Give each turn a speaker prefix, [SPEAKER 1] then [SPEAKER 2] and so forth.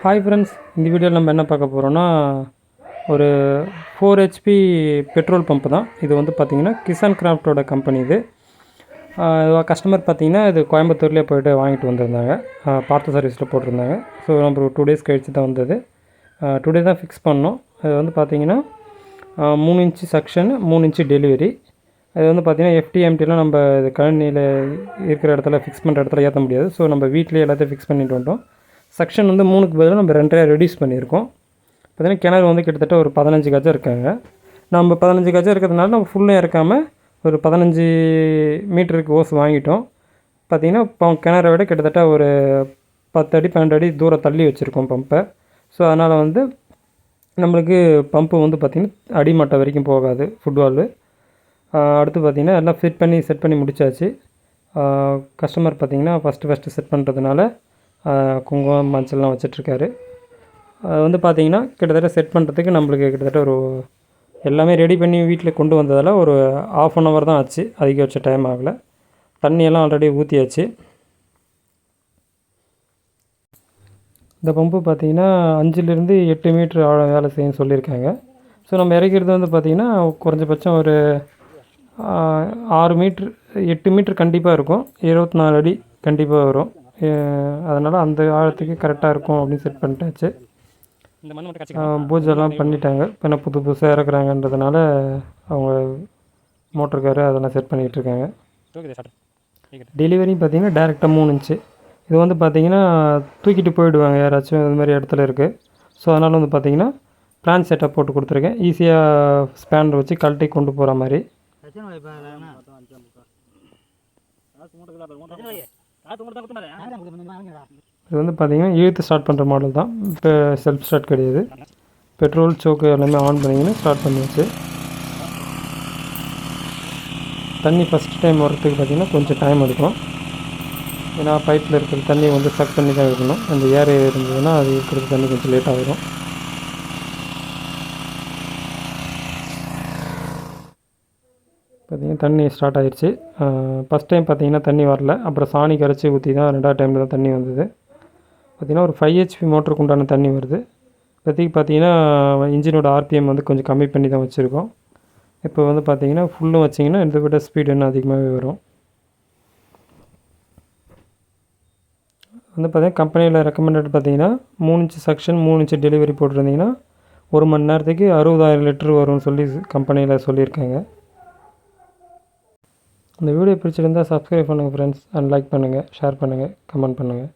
[SPEAKER 1] Hi friends, இந்த வீடியோவில் நம்ம என்ன பார்க்க போகிறோன்னா ஒரு 4 HP பெட்ரோல் பம்ப் தான். இது வந்து பார்த்திங்கன்னா கிசான் கிராஃப்டோட கம்பெனி. இது கஸ்டமர் பார்த்திங்கன்னா இது கோயம்புத்தூர்லேயே போய்ட்டு வாங்கிட்டு வந்திருந்தாங்க. பார்த்த சர்வீஸில் போட்டிருந்தாங்க. ஸோ நம்ம ஒரு 2 days கழிச்சு தான் வந்தது. டுடே தான் ஃபிக்ஸ் பண்ணோம். அது வந்து பார்த்திங்கன்னா 3 inch செக்ஷன், 3 inch டெலிவரி. அது வந்து பார்த்திங்கன்னா FTMTலாம் நம்ம இது கழனியில் இருக்கிற இடத்துல ஃபிக்ஸ் பண்ணுற இடத்துல ஏற்ற முடியாது. ஸோ நம்ம வீட்டிலே எல்லாத்தையும் ஃபிக்ஸ் பண்ணிட்டு வந்துட்டோம். செக்ஷன் வந்து 3க்கு பதிலாக நம்ம 2 ரெடியூஸ் பண்ணியிருக்கோம். பார்த்திங்கன்னா கிணறு வந்து கிட்டத்தட்ட ஒரு 15 கஜம் இருக்காங்க. நம்ம 15 கஜம் இருக்கிறதுனால நம்ம ஃபுல்லும் இறக்காமல் ஒரு 15 மீட்டருக்கு ஓஸ் வாங்கிட்டோம். பார்த்திங்கன்னா இப்போ கிணறை விட கிட்டத்தட்ட ஒரு 10 அடி 12 அடி தூரம் தள்ளி வச்சுருக்கோம் பம்பை. ஸோ அதனால் வந்து நம்மளுக்கு பம்பு வந்து பார்த்திங்கன்னா அடிமட்டம் வரைக்கும் போகாது ஃபுட்பாலு. அடுத்து பார்த்திங்கன்னா எல்லாம் செட் பண்ணி முடித்தாச்சு. கஸ்டமர் பார்த்திங்கன்னா ஃபஸ்ட்டு செட் பண்ணுறதுனால குங்குமம் மஞ்சள்லாம் வச்சிட்ருக்காரு. அது வந்து பார்த்திங்கன்னா கிட்டத்தட்ட செட் பண்ணுறதுக்கு நம்மளுக்கு கிட்டத்தட்ட ஒரு எல்லாமே ரெடி பண்ணி வீட்டில் கொண்டு வந்ததால் ஒரு 1/2 hour தான் ஆச்சு. அதிகபட்ச டைம் ஆகலை. தண்ணியெல்லாம் ஆல்ரெடி ஊற்றியாச்சு. இந்த பம்பு பார்த்திங்கன்னா 5லேருந்து 8 மீட்ரு ஆழம் வேலை செய்யணும்னு சொல்லியிருக்காங்க. ஸோ நம்ம இறக்கிறது வந்து பார்த்திங்கன்னா குறைஞ்சபட்சம் ஒரு 6 மீட்ரு 8 மீட்ரு கண்டிப்பாக இருக்கும். 24 அடி கண்டிப்பாக வரும். அதனால் அந்த ஆழத்துக்கு கரெக்டாக இருக்கும் அப்படின்னு செட் பண்ணிட்டாச்சு. பூஜைலாம் பண்ணிட்டாங்க. இப்போ என்ன புதுசாக இறக்குறாங்கன்றதுனால அவங்க மோட்டருக்காரு அதெல்லாம் செட் பண்ணிகிட்ருக்காங்க. டெலிவரி பார்த்திங்கன்னா டேரெக்டாக 3 inch. இது வந்து பார்த்திங்கன்னா தூக்கிட்டு போயிடுவாங்க யாராச்சும் இது மாதிரி இடத்துல இருக்குது. ஸோ அதனால் வந்து பார்த்திங்கன்னா பிளான் செட்டப் போட்டு கொடுத்துருக்கேன். ஈஸியாக ஸ்பேனர் வச்சு கழட்டி கொண்டு போகிற மாதிரி. இது வந்து பார்த்திங்கன்னா இழுத்து ஸ்டார்ட் பண்ணுற மாடல் தான். இப்போ செல்ஃப் ஸ்டார்ட் கிடையாது. பெட்ரோல் சோக்கு எல்லாமே ஆன் பண்ணிங்கன்னா ஸ்டார்ட் பண்ணிடுச்சு. தண்ணி ஃபஸ்ட் டைம் வரத்துக்கு பார்த்திங்கன்னா கொஞ்சம் டைம் எடுக்கும். ஏன்னா பைப்பில் இருக்கிற தண்ணி வந்து சக் பண்ணி தான் இருக்கணும். அந்த ஏர் இருந்ததுன்னா அது இருக்கிற தண்ணி கொஞ்சம் லேட் ஆகிடும். பார்த்திங்கன்னா தண்ணி ஸ்டார்ட் ஆகிடுச்சு. ஃபஸ்ட் டைம் பார்த்திங்கன்னா தண்ணி வரல. அப்புறம் சாணி கரைச்சி ஊற்றி தான் 2வது டைமில் தான் தண்ணி வந்தது. பார்த்திங்கன்னா ஒரு 5 HP மோட்டருக்கு உண்டான தண்ணி வருது. இப்போதைக்கு பார்த்திங்கன்னா இன்ஜினோட RPM வந்து கொஞ்சம் கம்மி பண்ணி தான் வச்சுருக்கோம். இப்போ வந்து பார்த்திங்கன்னா ஃபுல்லும் வச்சிங்கன்னா இதை விட ஸ்பீடு இன்னும் அதிகமாகவே வரும். வந்து பார்த்திங்கன்னா கம்பெனியில் ரெக்கமெண்டட் பார்த்திங்கன்னா 3 inch செக்ஷன் 3 inch டெலிவரி போட்டிருந்தீங்கன்னா 1 மணி நேரத்துக்கு 60,000 லிட்டர் வரும்னு சொல்லி கம்பெனியில் சொல்லியிருக்காங்க. இந்த வீடியோ பிடிச்சிருந்தால் சப்ஸ்கிரைப் பண்ணுங்கள் ஃப்ரெண்ட்ஸ், அண்ட் லைக் பண்ணுங்கள், ஷேர் பண்ணுங்கள், கமெண்ட் பண்ணுங்கள்.